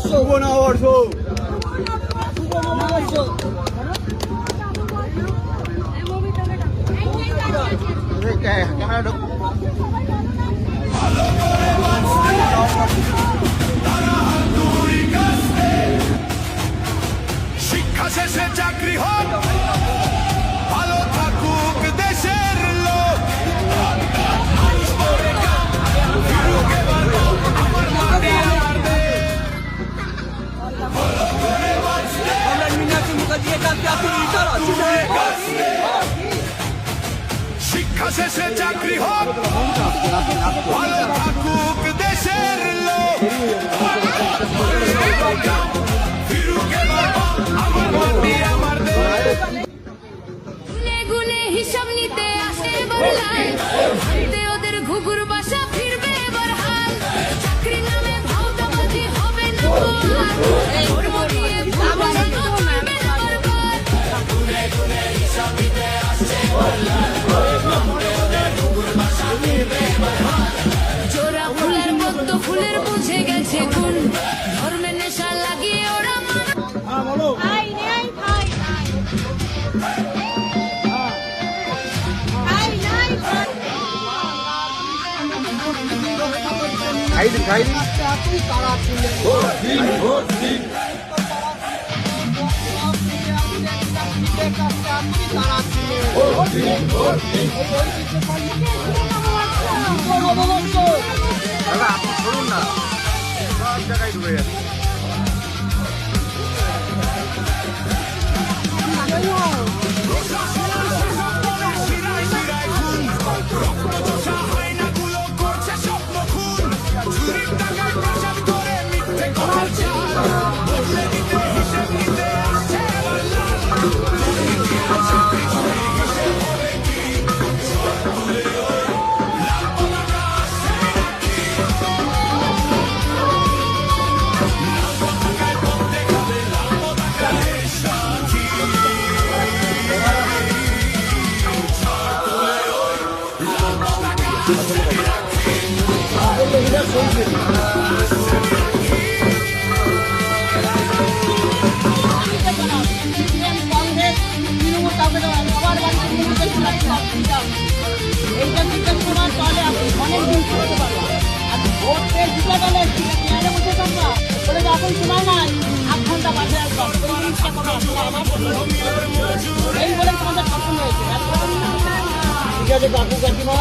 শুভ নববর্ষ। ক্যামেরা শিক্ষা শেষে চাকরি হোক, ভালো থাকুক দেশের লোক। শিক্ষা শেষে চাকরি হোক, ভালো থাকুক দেশের লোক। হিসাব নিতে আসে বললাই, ওদের ঘুঘুর বাসা ফিরবে এবার হাল। চাকরি নামে ভাওতাবাজি হবে না জোড়া ফুলের পদ্ম ফুলের বুঝে গেছে কোন ধর্মের নেশা লাগিয়ে ওরা দাদা আপনি শুনুন না, সব জায়গায় ডুবে যাচ্ছে। ঠিক আছে কাকু কাকিমা